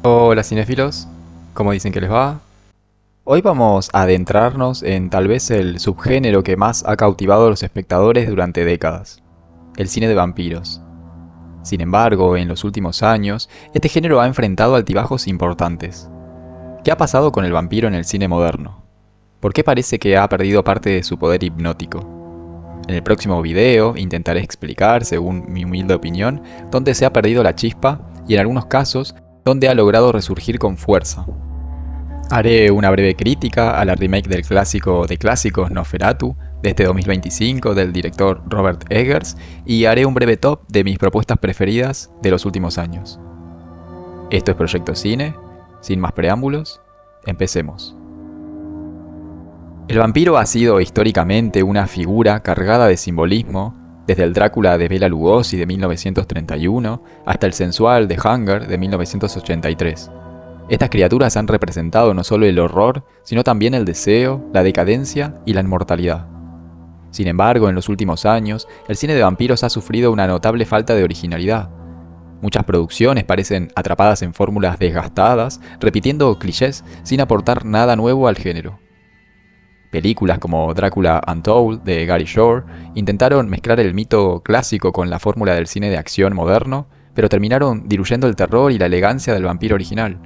Hola cinéfilos, ¿cómo dicen que les va? Hoy vamos a adentrarnos en tal vez el subgénero que más ha cautivado a los espectadores durante décadas, el cine de vampiros. Sin embargo, en los últimos años, este género ha enfrentado altibajos importantes. ¿Qué ha pasado con el vampiro en el cine moderno? ¿Por qué parece que ha perdido parte de su poder hipnótico? En el próximo video intentaré explicar, según mi humilde opinión, dónde se ha perdido la chispa y en algunos casos, dónde ha logrado resurgir con fuerza. Haré una breve crítica a la remake del clásico de clásicos Nosferatu de este 2025 del director Robert Eggers y haré un breve top de mis propuestas preferidas de los últimos años. Esto es Proyecto Cine, sin más preámbulos, empecemos. El vampiro ha sido históricamente una figura cargada de simbolismo, desde el Drácula de Bela Lugosi de 1931 hasta el sensual de Hunger de 1983. Estas criaturas han representado no solo el horror, sino también el deseo, la decadencia y la inmortalidad. Sin embargo, en los últimos años, el cine de vampiros ha sufrido una notable falta de originalidad. Muchas producciones parecen atrapadas en fórmulas desgastadas, repitiendo clichés sin aportar nada nuevo al género. Películas como Drácula Untold de Gary Shore intentaron mezclar el mito clásico con la fórmula del cine de acción moderno, pero terminaron diluyendo el terror y la elegancia del vampiro original.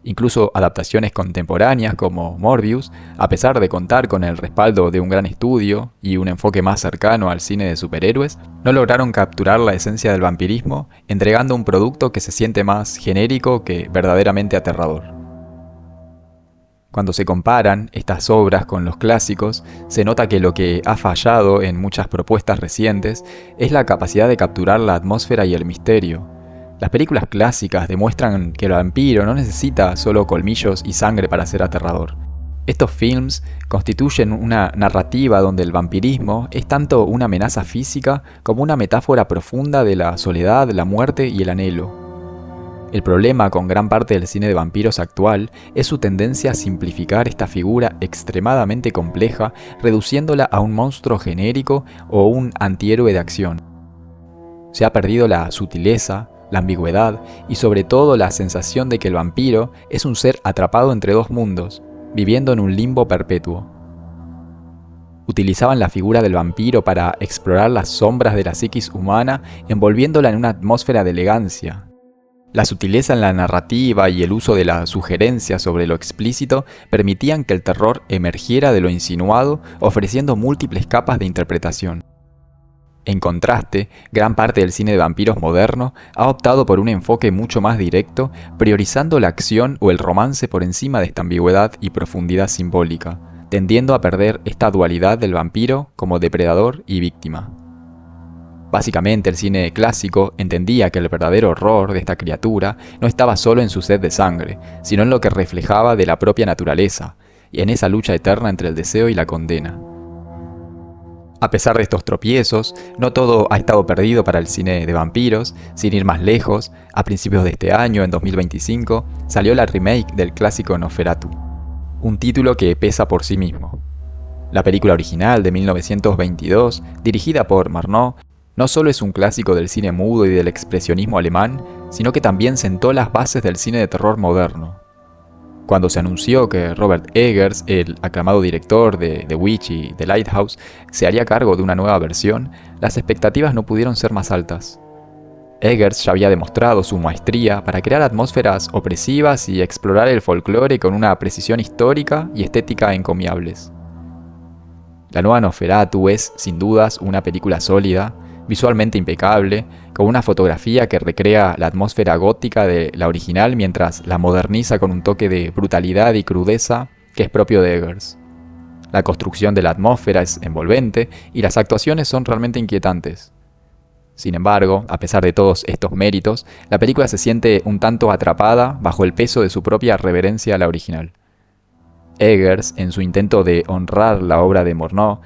Incluso adaptaciones contemporáneas como Morbius, a pesar de contar con el respaldo de un gran estudio y un enfoque más cercano al cine de superhéroes, no lograron capturar la esencia del vampirismo, entregando un producto que se siente más genérico que verdaderamente aterrador. Cuando se comparan estas obras con los clásicos, se nota que lo que ha fallado en muchas propuestas recientes es la capacidad de capturar la atmósfera y el misterio. Las películas clásicas demuestran que el vampiro no necesita solo colmillos y sangre para ser aterrador. Estos films constituyen una narrativa donde el vampirismo es tanto una amenaza física como una metáfora profunda de la soledad, la muerte y el anhelo. El problema con gran parte del cine de vampiros actual es su tendencia a simplificar esta figura extremadamente compleja, reduciéndola a un monstruo genérico o un antihéroe de acción. Se ha perdido la sutileza, la ambigüedad y sobre todo la sensación de que el vampiro es un ser atrapado entre dos mundos, viviendo en un limbo perpetuo. Utilizaban la figura del vampiro para explorar las sombras de la psiquis humana, envolviéndola en una atmósfera de elegancia. La sutileza en la narrativa y el uso de la sugerencia sobre lo explícito permitían que el terror emergiera de lo insinuado, ofreciendo múltiples capas de interpretación. En contraste, gran parte del cine de vampiros moderno ha optado por un enfoque mucho más directo, priorizando la acción o el romance por encima de esta ambigüedad y profundidad simbólica, tendiendo a perder esta dualidad del vampiro como depredador y víctima. Básicamente, el cine clásico entendía que el verdadero horror de esta criatura no estaba solo en su sed de sangre, sino en lo que reflejaba de la propia naturaleza, y en esa lucha eterna entre el deseo y la condena. A pesar de estos tropiezos, no todo ha estado perdido para el cine de vampiros. Sin ir más lejos, a principios de este año, en 2025, salió la remake del clásico Nosferatu, un título que pesa por sí mismo. La película original de 1922, dirigida por Murnau, no solo es un clásico del cine mudo y del expresionismo alemán, sino que también sentó las bases del cine de terror moderno. Cuando se anunció que Robert Eggers, el aclamado director de The Witch y The Lighthouse, se haría cargo de una nueva versión, las expectativas no pudieron ser más altas. Eggers ya había demostrado su maestría para crear atmósferas opresivas y explorar el folclore con una precisión histórica y estética encomiables. La nueva Nosferatu es, sin dudas, una película sólida, visualmente impecable, con una fotografía que recrea la atmósfera gótica de la original mientras la moderniza con un toque de brutalidad y crudeza que es propio de Eggers. La construcción de la atmósfera es envolvente y las actuaciones son realmente inquietantes. Sin embargo, a pesar de todos estos méritos, la película se siente un tanto atrapada bajo el peso de su propia reverencia a la original. Eggers, en su intento de honrar la obra de Murnau,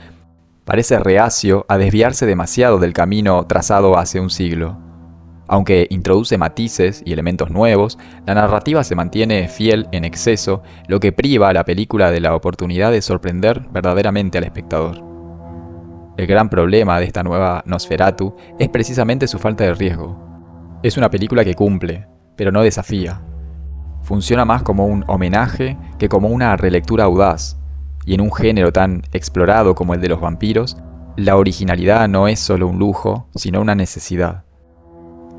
parece reacio a desviarse demasiado del camino trazado hace un siglo. Aunque introduce matices y elementos nuevos, la narrativa se mantiene fiel en exceso, lo que priva a la película de la oportunidad de sorprender verdaderamente al espectador. El gran problema de esta nueva Nosferatu es precisamente su falta de riesgo. Es una película que cumple, pero no desafía. funciona más como un homenaje que como una relectura audaz, y en un género tan explorado como el de los vampiros, la originalidad no es solo un lujo, sino una necesidad.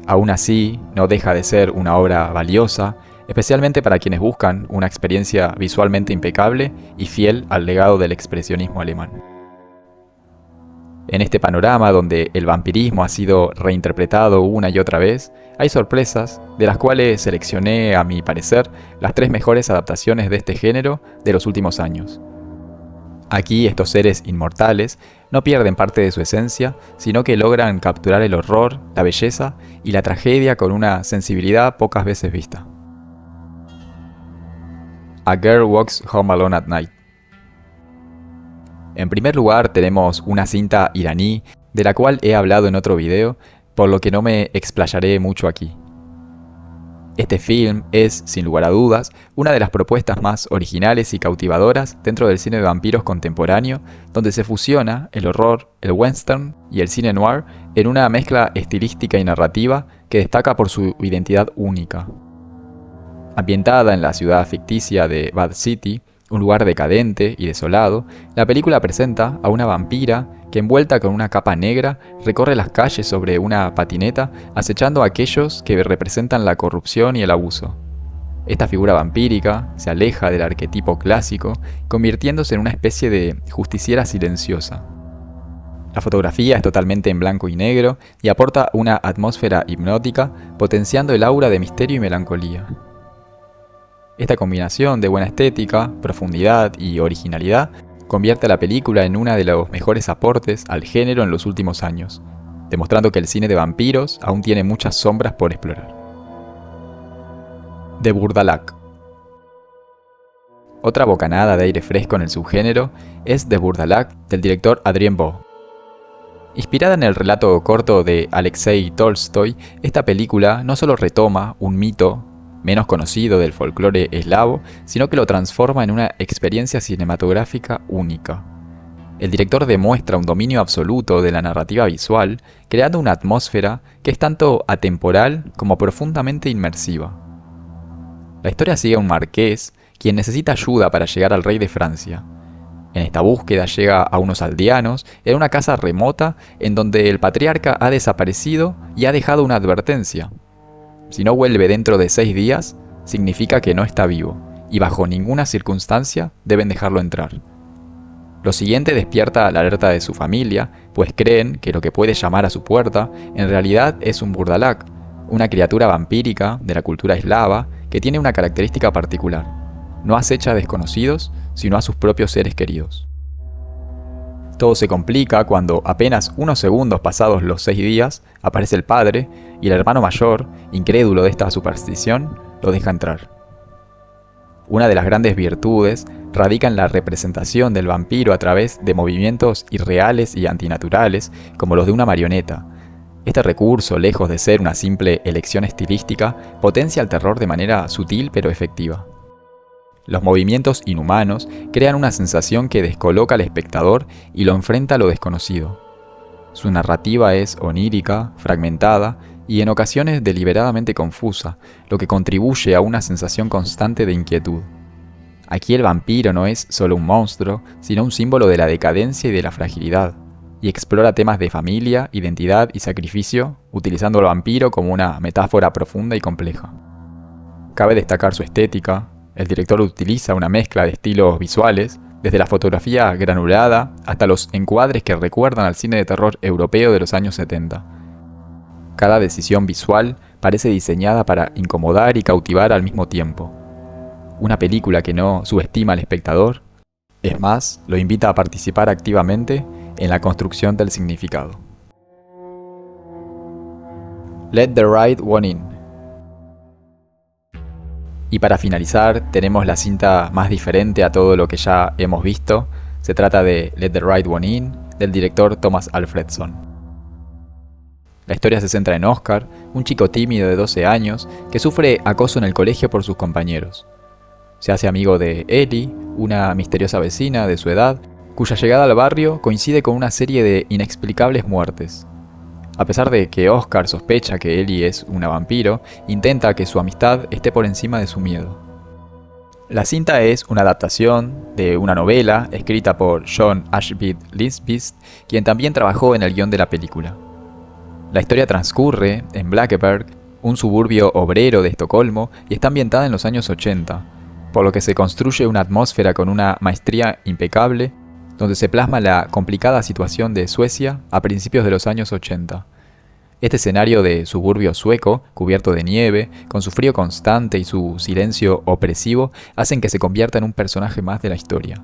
Aún así, no deja de ser una obra valiosa, especialmente para quienes buscan una experiencia visualmente impecable y fiel al legado del expresionismo alemán. En este panorama donde el vampirismo ha sido reinterpretado una y otra vez, hay sorpresas, de las cuales seleccioné, a mi parecer, las 3 mejores adaptaciones de este género de los últimos años. Aquí estos seres inmortales no pierden parte de su esencia, sino que logran capturar el horror, la belleza y la tragedia con una sensibilidad pocas veces vista. A Girl Walks Home Alone at Night. En primer lugar tenemos una cinta iraní de la cual he hablado en otro video, por lo que no me explayaré mucho aquí. Este film es, sin lugar a dudas, una de las propuestas más originales y cautivadoras dentro del cine de vampiros contemporáneo, donde se fusiona el horror, el western y el cine noir en una mezcla estilística y narrativa que destaca por su identidad única. Ambientada en la ciudad ficticia de Bath City, un lugar decadente y desolado, la película presenta a una vampira que, envuelta con una capa negra, recorre las calles sobre una patineta acechando a aquellos que representan la corrupción y el abuso. Esta figura vampírica se aleja del arquetipo clásico, convirtiéndose en una especie de justiciera silenciosa. La fotografía es totalmente en blanco y negro y aporta una atmósfera hipnótica, potenciando el aura de misterio y melancolía. Esta combinación de buena estética, profundidad y originalidad convierte a la película en uno de los mejores aportes al género en los últimos años, demostrando que el cine de vampiros aún tiene muchas sombras por explorar. The Burdalak. Otra bocanada de aire fresco en el subgénero es The Burdalak del director Adrien Bo. Inspirada en el relato corto de Alexei Tolstoy, esta película no solo retoma un mito menos conocido del folclore eslavo, sino que lo transforma en una experiencia cinematográfica única. El director demuestra un dominio absoluto de la narrativa visual, creando una atmósfera que es tanto atemporal como profundamente inmersiva. La historia sigue a un marqués, quien necesita ayuda para llegar al rey de Francia. En esta búsqueda llega a unos aldeanos en una casa remota en donde el patriarca ha desaparecido y ha dejado una advertencia. Si no vuelve dentro de 6 días, significa que no está vivo, y bajo ninguna circunstancia deben dejarlo entrar. Lo siguiente despierta la alerta de su familia, pues creen que lo que puede llamar a su puerta en realidad es un burdalak, una criatura vampírica de la cultura eslava que tiene una característica particular: no acecha a desconocidos, sino a sus propios seres queridos. Todo se complica cuando, apenas unos segundos pasados los 6 días, aparece el padre y el hermano mayor, incrédulo de esta superstición, lo deja entrar. Una de las grandes virtudes radica en la representación del vampiro a través de movimientos irreales y antinaturales, como los de una marioneta. Este recurso, lejos de ser una simple elección estilística, potencia el terror de manera sutil pero efectiva. Los movimientos inhumanos crean una sensación que descoloca al espectador y lo enfrenta a lo desconocido. Su narrativa es onírica, fragmentada y en ocasiones deliberadamente confusa, lo que contribuye a una sensación constante de inquietud. Aquí el vampiro no es solo un monstruo, sino un símbolo de la decadencia y de la fragilidad, y explora temas de familia, identidad y sacrificio, utilizando al vampiro como una metáfora profunda y compleja. Cabe destacar su estética. El director utiliza una mezcla de estilos visuales, desde la fotografía granulada hasta los encuadres que recuerdan al cine de terror europeo de los años 70. Cada decisión visual parece diseñada para incomodar y cautivar al mismo tiempo. Una película que no subestima al espectador, es más, lo invita a participar activamente en la construcción del significado. Let the Right One In. Y para finalizar, tenemos la cinta más diferente a todo lo que ya hemos visto. Se trata de Let the Right One In, del director Thomas Alfredson. La historia se centra en Oscar, un chico tímido de 12 años que sufre acoso en el colegio por sus compañeros. Se hace amigo de Ellie, una misteriosa vecina de su edad, cuya llegada al barrio coincide con una serie de inexplicables muertes. A pesar de que Oscar sospecha que Ellie es una vampiro, intenta que su amistad esté por encima de su miedo. La cinta es una adaptación de una novela escrita por John Ashbeat Lindqvist, quien también trabajó en el guión de la película. La historia transcurre en Blackeberg, un suburbio obrero de Estocolmo, y está ambientada en los años 80, por lo que se construye una atmósfera con una maestría impecable, donde se plasma la complicada situación de Suecia a principios de los años 80. Este escenario de suburbio sueco, cubierto de nieve, con su frío constante y su silencio opresivo, hacen que se convierta en un personaje más de la historia.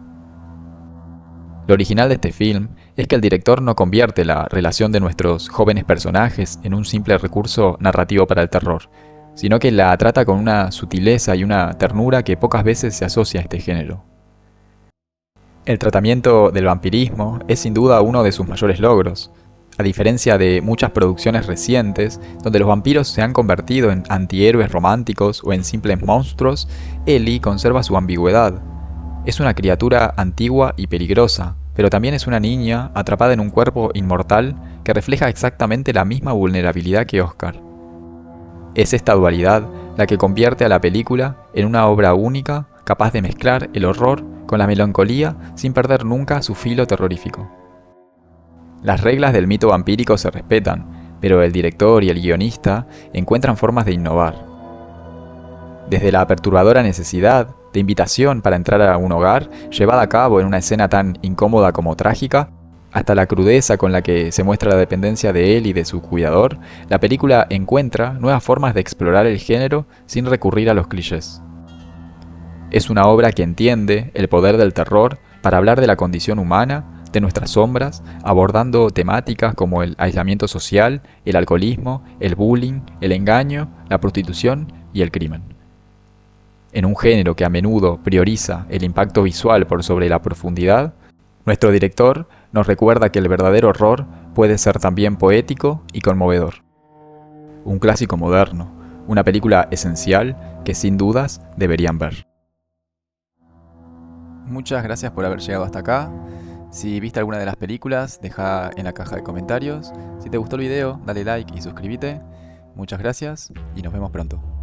Lo original de este film es que el director no convierte la relación de nuestros jóvenes personajes en un simple recurso narrativo para el terror, sino que la trata con una sutileza y una ternura que pocas veces se asocia a este género. El tratamiento del vampirismo es sin duda uno de sus mayores logros. A diferencia de muchas producciones recientes, donde los vampiros se han convertido en antihéroes románticos o en simples monstruos, Ellie conserva su ambigüedad. Es una criatura antigua y peligrosa, pero también es una niña atrapada en un cuerpo inmortal que refleja exactamente la misma vulnerabilidad que Oscar. Es esta dualidad la que convierte a la película en una obra única, capaz de mezclar el horror con la melancolía sin perder nunca su filo terrorífico. Las reglas del mito vampírico se respetan, pero el director y el guionista encuentran formas de innovar. Desde la perturbadora necesidad de invitación para entrar a un hogar, llevada a cabo en una escena tan incómoda como trágica, hasta la crudeza con la que se muestra la dependencia de él y de su cuidador, la película encuentra nuevas formas de explorar el género sin recurrir a los clichés. Es una obra que entiende el poder del terror para hablar de la condición humana, de nuestras sombras, abordando temáticas como el aislamiento social, el alcoholismo, el bullying, el engaño, la prostitución y el crimen. En un género que a menudo prioriza el impacto visual por sobre la profundidad, nuestro director nos recuerda que el verdadero horror puede ser también poético y conmovedor. Un clásico moderno, una película esencial que sin dudas deberían ver. Muchas gracias por haber llegado hasta acá. Si viste alguna de las películas, deja en la caja de comentarios. Si te gustó el video, dale like y suscríbete. Muchas gracias y nos vemos pronto.